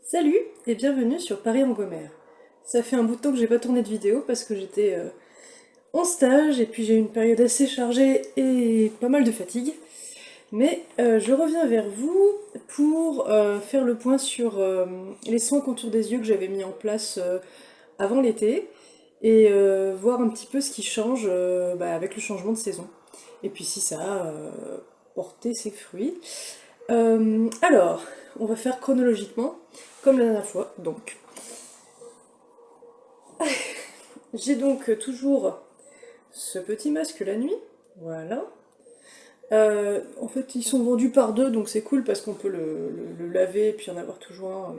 Salut et bienvenue sur Paris-en-Gomère. Ça fait un bout de temps que j'ai pas tourné de vidéo parce que j'étais en stage et puis j'ai eu une période assez chargée et pas mal de fatigue. Mais je reviens vers vous pour faire le point sur les soins contour des yeux que j'avais mis en place avant l'été et voir un petit peu ce qui change avec le changement de saison. Et puis si ça a porté ses fruits. Alors, on va faire chronologiquement, comme la dernière fois. Donc, j'ai donc toujours ce petit masque la nuit. Voilà. En fait, ils sont vendus par deux, donc c'est cool parce qu'on peut le laver et puis en avoir toujours un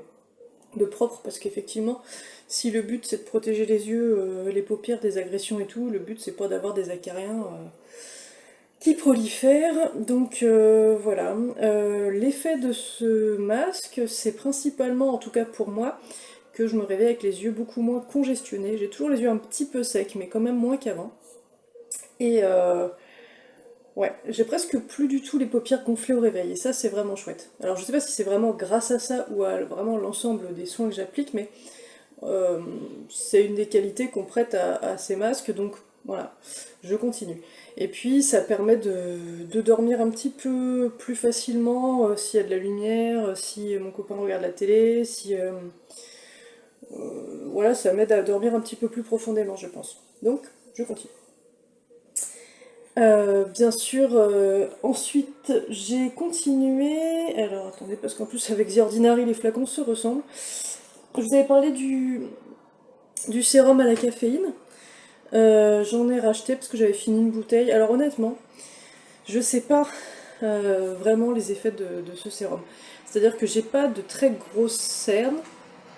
de propre. Parce qu'effectivement, si le but c'est de protéger les yeux, les paupières des agressions et tout, le but c'est pas d'avoir des acariens qui prolifèrent. Donc voilà. L'effet de ce masque, c'est principalement, en tout cas pour moi, que je me réveille avec les yeux beaucoup moins congestionnés. J'ai toujours les yeux un petit peu secs, mais quand même moins qu'avant. Et ouais, j'ai presque plus du tout les paupières gonflées au réveil, et ça c'est vraiment chouette. Alors je sais pas si c'est vraiment grâce à ça ou à vraiment l'ensemble des soins que j'applique, mais euh, c'est une des qualités qu'on prête à ces masques, donc voilà, je continue. Et puis ça permet de dormir un petit peu plus facilement s'il y a de la lumière, si mon copain regarde la télé, si voilà, ça m'aide à dormir un petit peu plus profondément, je pense. Donc, je continue. Bien sûr, ensuite j'ai continué. Alors attendez, parce qu'en plus avec The Ordinary, les flacons se ressemblent. Je vous avais parlé du sérum à la caféine. J'en ai racheté parce que j'avais fini une bouteille. Alors honnêtement, je sais pas vraiment les effets de ce sérum. C'est-à-dire que j'ai pas de très grosses cernes.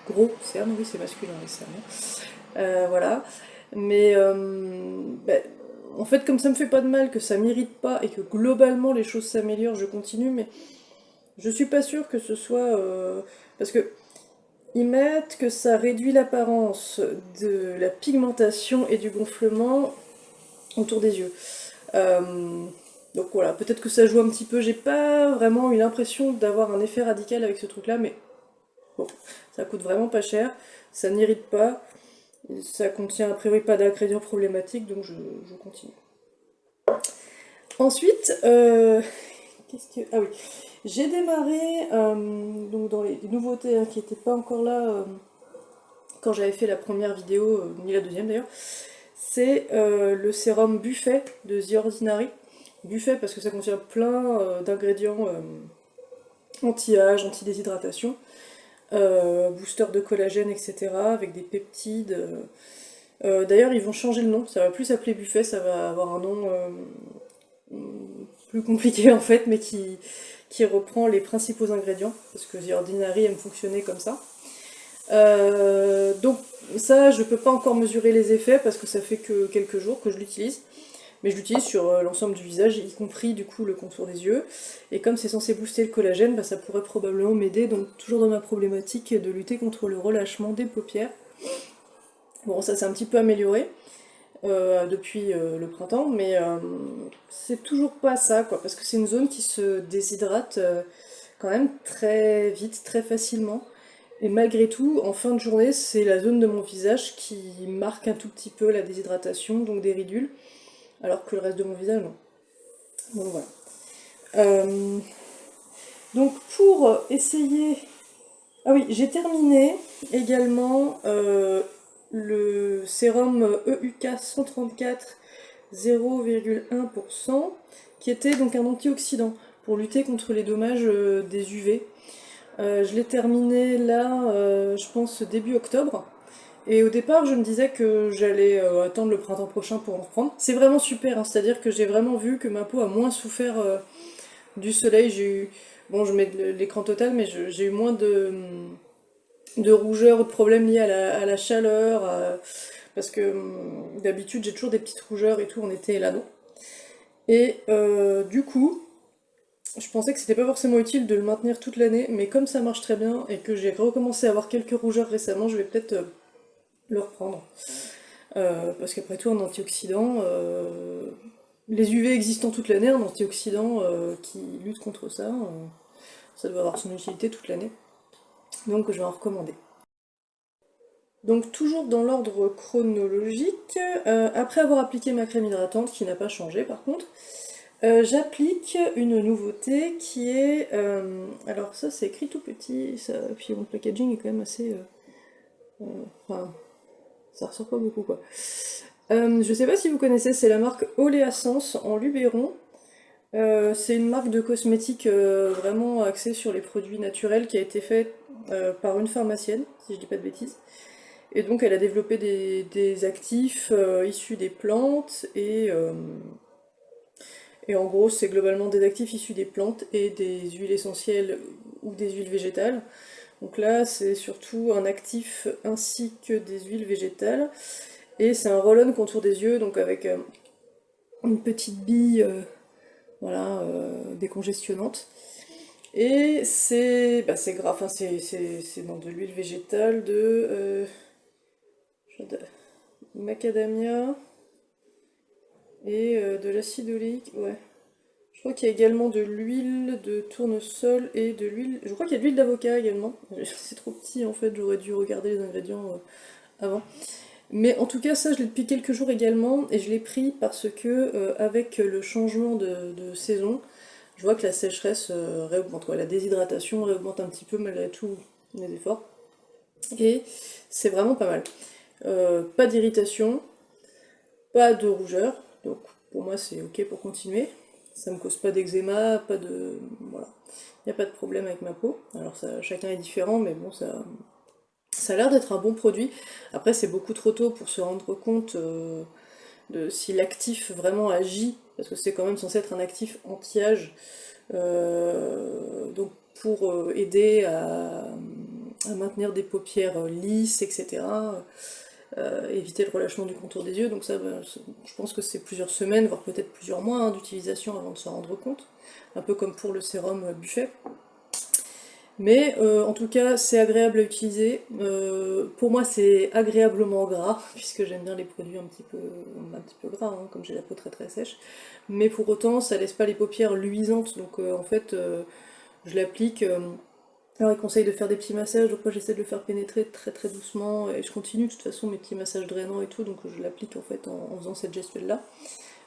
Gros cernes, oui, c'est masculin les cernes. Voilà. Mais en fait, comme ça me fait pas de mal, que ça m'irrite pas et que globalement les choses s'améliorent, je continue. Mais je suis pas sûre que ce soit parce que ils mettent que ça réduit l'apparence de la pigmentation et du gonflement autour des yeux. Euh, donc voilà, peut-être que ça joue un petit peu. J'ai pas vraiment eu l'impression d'avoir un effet radical avec ce truc-là, mais bon, ça coûte vraiment pas cher, ça n'irrite pas. Ça contient a priori pas d'ingrédients problématiques, donc je continue. Ensuite, qu'est-ce que... Ah oui, j'ai démarré donc dans les nouveautés hein, qui n'étaient pas encore là quand j'avais fait la première vidéo, ni la deuxième d'ailleurs. C'est le sérum Buffet de The Ordinary. Buffet parce que ça contient plein d'ingrédients anti-âge, anti-déshydratation, booster de collagène, etc. avec des peptides. D'ailleurs, ils vont changer le nom, ça va plus s'appeler Buffet, ça va avoir un nom plus compliqué en fait, mais qui reprend les principaux ingrédients, parce que The Ordinary aime fonctionner comme ça. Donc ça, je peux pas encore mesurer les effets, parce que ça fait que quelques jours que je l'utilise, mais je l'utilise sur l'ensemble du visage, y compris du coup le contour des yeux, et comme c'est censé booster le collagène, bah, ça pourrait probablement m'aider, donc toujours dans ma problématique de lutter contre le relâchement des paupières. Bon, ça s'est un petit peu amélioré, depuis le printemps, mais c'est toujours pas ça, quoi, parce que c'est une zone qui se déshydrate quand même très vite, très facilement. Et malgré tout, en fin de journée, c'est la zone de mon visage qui marque un tout petit peu la déshydratation, donc des ridules, alors que le reste de mon visage, non. Donc voilà. Euh, donc pour essayer... Ah oui, j'ai terminé également le sérum EUK 134 0,1%, qui était donc un antioxydant pour lutter contre les dommages des UV. Je l'ai terminé là, je pense début octobre. Et au départ, je me disais que j'allais attendre le printemps prochain pour en reprendre. C'est vraiment super, hein, c'est-à-dire que j'ai vraiment vu que ma peau a moins souffert du soleil. J'ai eu, bon, je mets l'écran total, mais j'ai eu moins de rougeur ou de problèmes liés à la chaleur, parce que d'habitude j'ai toujours des petites rougeurs et tout en été et là non. Et du coup, je pensais que c'était pas forcément utile de le maintenir toute l'année, mais comme ça marche très bien et que j'ai recommencé à avoir quelques rougeurs récemment, je vais peut-être le reprendre. Parce qu'après tout, un antioxydant, les UV existant toute l'année, un antioxydant qui lutte contre ça, ça doit avoir son utilité toute l'année. donc je vais en recommander. Donc toujours dans l'ordre chronologique, après avoir appliqué ma crème hydratante, qui n'a pas changé par contre, j'applique une nouveauté qui est... alors ça c'est écrit tout petit, ça, puis mon packaging est quand même assez... enfin, ça ressort pas beaucoup quoi. Je sais pas si vous connaissez, c'est la marque Oléascence en Luberon. C'est une marque de cosmétiques vraiment axée sur les produits naturels qui a été faite par une pharmacienne, si je dis pas de bêtises. Et donc elle a développé des actifs issus des plantes et en gros c'est globalement des actifs issus des plantes et des huiles essentielles ou des huiles végétales. Donc là c'est surtout un actif ainsi que des huiles végétales. Et c'est un roll-on contour des yeux, donc avec une petite bille voilà, décongestionnante. Et c'est bah, gras, enfin, c'est dans de l'huile végétale de macadamia et de l'acide oléique, ouais. Je crois qu'il y a également de l'huile de tournesol et de l'huile... Je crois qu'il y a de l'huile d'avocat également. C'est trop petit en fait, j'aurais dû regarder les ingrédients avant. Mais en tout cas, ça, je l'ai depuis quelques jours également, et je l'ai pris parce que, avec le changement de saison, je vois que la sécheresse réaugmente, quoi. La déshydratation réaugmente un petit peu malgré tous mes efforts. Et c'est vraiment pas mal. Pas d'irritation, pas de rougeur, donc pour moi c'est ok pour continuer. Ça me cause pas d'eczéma, pas de... Voilà. Il n'y a pas de problème avec ma peau. Alors ça, chacun est différent, mais bon, ça a l'air d'être un bon produit. Après, c'est beaucoup trop tôt pour se rendre compte de si l'actif vraiment agit, parce que c'est quand même censé être un actif anti-âge, donc pour aider à maintenir des paupières lisses, etc. Éviter le relâchement du contour des yeux. Donc ça, bah, je pense que c'est plusieurs semaines, voire peut-être plusieurs mois d'utilisation avant de s'en rendre compte. Un peu comme pour le sérum Buffet. Mais en tout cas, c'est agréable à utiliser. Pour moi, c'est agréablement gras, puisque j'aime bien les produits un petit peu gras, hein, comme j'ai la peau très très sèche. Mais pour autant, ça laisse pas les paupières luisantes, donc en fait, je l'applique. Alors, il conseille de faire des petits massages, donc moi j'essaie de le faire pénétrer très très doucement, et je continue de toute façon mes petits massages drainants et tout, donc je l'applique en fait en faisant cette gestuelle-là.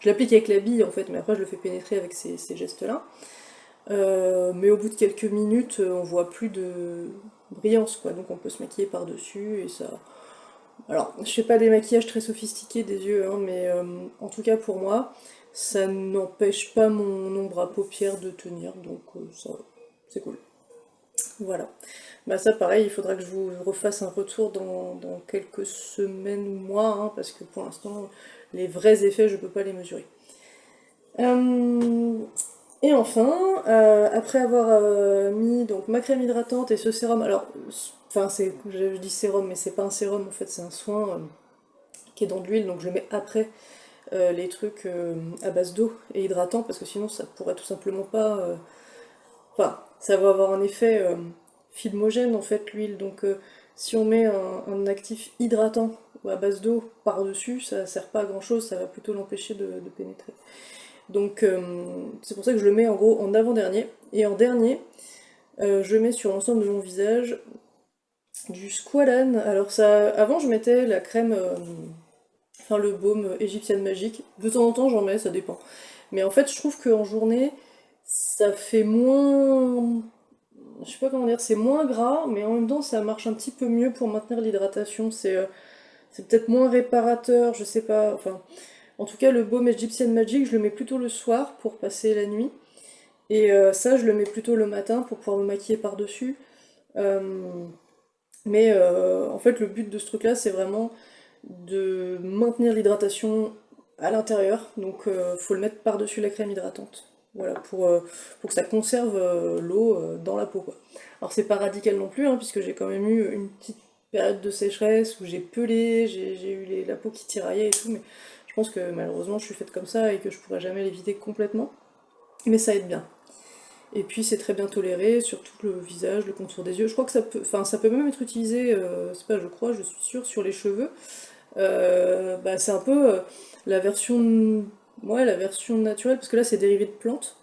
Je l'applique avec la bille en fait, mais après je le fais pénétrer avec ces gestes-là. Mais au bout de quelques minutes, on voit plus de brillance, quoi. Donc on peut se maquiller par-dessus et ça. Alors, je fais pas des maquillages très sophistiqués des yeux, hein, mais en tout cas pour moi, ça n'empêche pas mon ombre à paupières de tenir, donc ça, c'est cool. Voilà. Bah ça pareil, il faudra que je vous refasse un retour dans quelques semaines ou mois, hein, parce que pour l'instant, les vrais effets, je peux pas les mesurer. Euh, Et enfin, après avoir mis donc ma crème hydratante et ce sérum, alors, enfin je dis sérum, mais c'est pas un sérum en fait, c'est un soin qui est dans de l'huile, donc je le mets après les trucs à base d'eau et hydratant, parce que sinon ça pourrait tout simplement pas, enfin, ça va avoir un effet filmogène en fait l'huile, donc si on met un actif hydratant ou à base d'eau par-dessus, ça sert pas à grand chose, ça va plutôt l'empêcher de pénétrer. Donc c'est pour ça que je le mets en gros en avant-dernier. Et en dernier, je mets sur l'ensemble de mon visage du Squalane. Alors ça, avant je mettais la crème, enfin le baume égyptienne magique. De temps en temps j'en mets, ça dépend. Mais en fait je trouve qu'en journée, ça fait moins... Je sais pas comment dire, c'est moins gras, mais en même temps ça marche un petit peu mieux pour maintenir l'hydratation. C'est peut-être moins réparateur, je sais pas, enfin... En tout cas, le baume Egyptian Magic, je le mets plutôt le soir pour passer la nuit. Et ça, je le mets plutôt le matin pour pouvoir me maquiller par-dessus. Euh, mais en fait, le but de ce truc-là, c'est vraiment de maintenir l'hydratation à l'intérieur. Donc, faut le mettre par-dessus la crème hydratante. Voilà, pour que ça conserve l'eau dans la peau, quoi. Alors, c'est pas radical non plus, hein, puisque j'ai quand même eu une petite période de sécheresse où j'ai pelé, j'ai eu la peau qui tiraillait et tout, mais je pense que malheureusement, je suis faite comme ça et que je pourrais jamais l'éviter complètement. Mais ça aide bien. Et puis c'est très bien toléré, surtout le visage, le contour des yeux. Je crois que ça peut, enfin ça peut même être utilisé, c'est pas je crois, je suis sûre, sur les cheveux. Bah, c'est un peu la version, ouais, la version naturelle, parce que là c'est dérivé de plantes.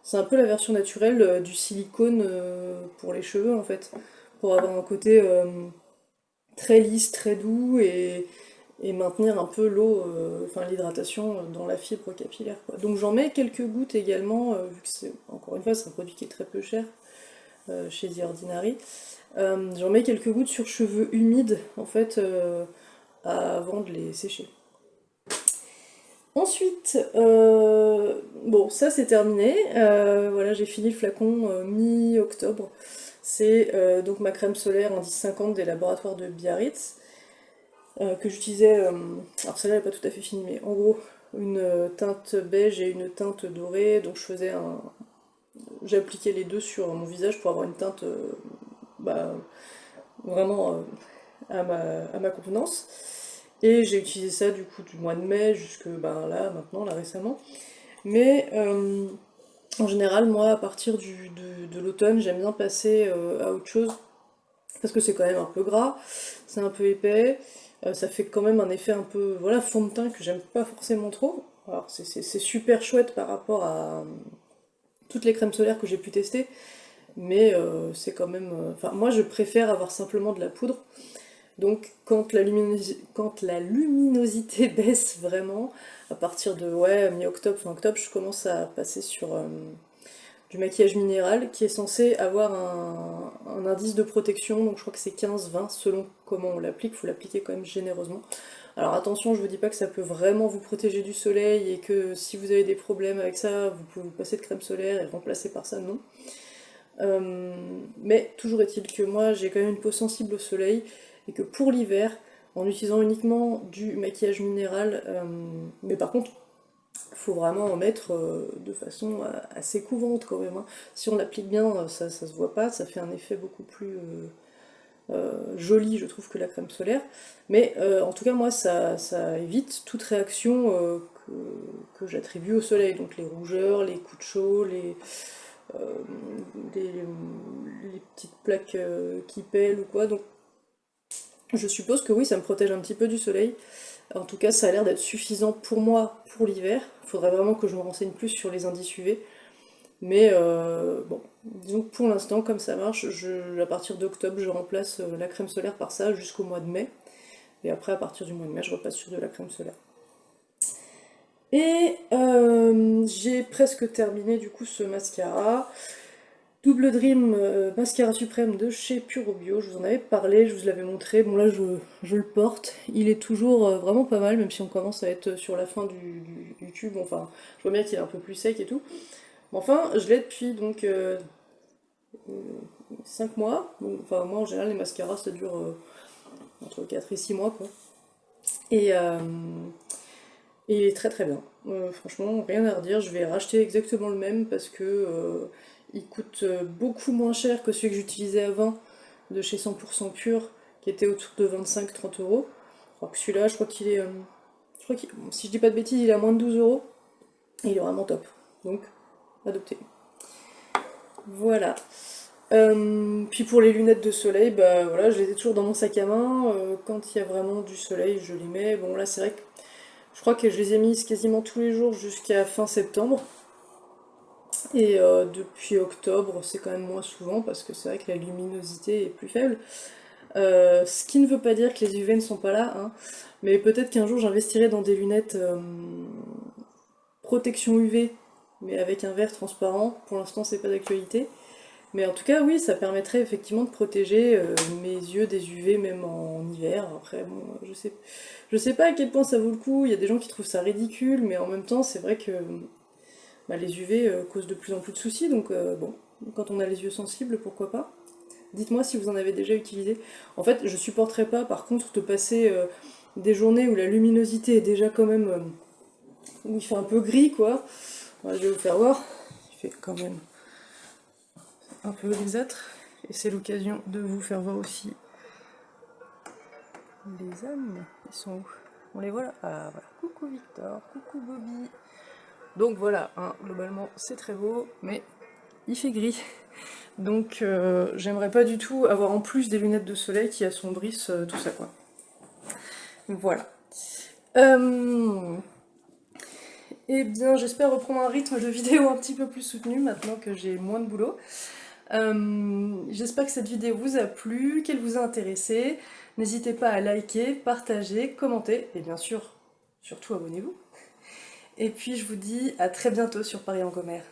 C'est un peu la version naturelle du silicone pour les cheveux en fait, pour avoir un côté très lisse, très doux et maintenir un peu l'eau, enfin l'hydratation dans la fibre capillaire, quoi. Donc j'en mets quelques gouttes également, vu que c'est, encore une fois, c'est un produit qui est très peu cher chez The Ordinary. J'en mets quelques gouttes sur cheveux humides, en fait, avant de les sécher. Ensuite, bon, ça c'est terminé. Voilà, j'ai fini le flacon mi-octobre. C'est donc ma crème solaire indice 50 des laboratoires de Biarritz, que j'utilisais. Alors celle-là elle n'est pas tout à fait finie, mais en gros, une teinte beige et une teinte dorée. Donc je faisais un. J'appliquais les deux sur mon visage pour avoir une teinte bah, vraiment à ma convenance. Et j'ai utilisé ça du coup du mois de mai jusque ben, là, maintenant, là récemment. Mais en général, moi, à partir de l'automne, j'aime bien passer à autre chose. Parce que c'est quand même un peu gras, c'est un peu épais, ça fait quand même un effet un peu voilà, fond de teint que j'aime pas forcément trop. Alors c'est super chouette par rapport à toutes les crèmes solaires que j'ai pu tester, mais c'est quand même. Enfin, moi je préfère avoir simplement de la poudre. Donc quand la luminosité baisse vraiment, à partir de ouais, mi-octobre, fin octobre, je commence à passer sur du maquillage minéral qui est censé avoir un indice de protection, donc je crois que c'est 15-20 selon comment on l'applique, il faut l'appliquer quand même généreusement. Alors attention, je vous dis pas que ça peut vraiment vous protéger du soleil et que si vous avez des problèmes avec ça, vous pouvez vous passer de crème solaire et le remplacer par ça, non. Mais toujours est-il que moi j'ai quand même une peau sensible au soleil et que pour l'hiver, en utilisant uniquement du maquillage minéral, mais par contre il faut vraiment en mettre de façon assez couverte quand même, hein. Si on l'applique bien, ça se voit pas, ça fait un effet beaucoup plus joli je trouve que la crème solaire. Mais en tout cas moi ça évite toute réaction que j'attribue au soleil, donc les rougeurs, les coups de chaud, euh, les petites plaques qui pèlent ou quoi. Donc je suppose que oui, ça me protège un petit peu du soleil. En tout cas, ça a l'air d'être suffisant pour moi pour l'hiver. Il faudrait vraiment que je me renseigne plus sur les indices UV. Mais bon, disons que pour l'instant, comme ça marche, à partir d'octobre, je remplace la crème solaire par ça jusqu'au mois de mai. Et après, à partir du mois de mai, je repasse sur de la crème solaire. Et j'ai presque terminé du coup ce mascara. Double Dream Mascara Suprême de chez Puro Bio, je vous en avais parlé, je vous l'avais montré, bon là je le porte, il est toujours vraiment pas mal, même si on commence à être sur la fin du tube, enfin je vois bien qu'il est un peu plus sec et tout. Mais enfin, je l'ai depuis donc 5 mois, donc, enfin moi en général les mascaras ça dure entre 4 et 6 mois quoi. Et, euh, et il est très très bien. Franchement, rien à redire, je vais racheter exactement le même parce que il coûte beaucoup moins cher que celui que j'utilisais avant de chez 100% Pur qui était autour de 25-30 euros. Alors que celui-là, je crois qu'il est. Si je dis pas de bêtises, il est à moins de 12 euros et il est vraiment top. Donc, adoptez. Voilà. Puis pour les lunettes de soleil, bah voilà, je les ai toujours dans mon sac à main. Quand il y a vraiment du soleil, je les mets. Bon, là, c'est vrai que je crois que je les ai mises quasiment tous les jours jusqu'à fin septembre. Et depuis octobre, c'est quand même moins souvent parce que c'est vrai que la luminosité est plus faible. Ce qui ne veut pas dire que les UV ne sont pas là, hein, mais peut-être qu'un jour j'investirai dans des lunettes protection UV, mais avec un verre transparent. Pour l'instant, c'est pas d'actualité. Mais en tout cas, oui, ça permettrait effectivement de protéger mes yeux des UV même en hiver. Après, bon, je sais pas à quel point ça vaut le coup. Il y a des gens qui trouvent ça ridicule, mais en même temps, c'est vrai que bah, les UV causent de plus en plus de soucis, donc bon, quand on a les yeux sensibles, pourquoi pas. Dites-moi si vous en avez déjà utilisé. En fait, je supporterais pas par contre de passer des journées où la luminosité est déjà quand même où il fait un peu gris quoi. Voilà, je vais vous faire voir. Il fait quand même un peu grisâtre. Et c'est l'occasion de vous faire voir aussi les ânes. Ils sont où? On les voit là. Ah voilà. Coucou Victor, coucou Bobby. Donc voilà, hein, globalement c'est très beau, mais il fait gris. Donc j'aimerais pas du tout avoir en plus des lunettes de soleil qui assombrissent tout ça quoi. Voilà. Eh bien j'espère reprendre un rythme de vidéo un petit peu plus soutenu maintenant que j'ai moins de boulot. J'espère que cette vidéo vous a plu, qu'elle vous a intéressé. N'hésitez pas à liker, partager, commenter, et bien sûr, surtout abonnez-vous. Et puis je vous dis à très bientôt sur Paris en Commère.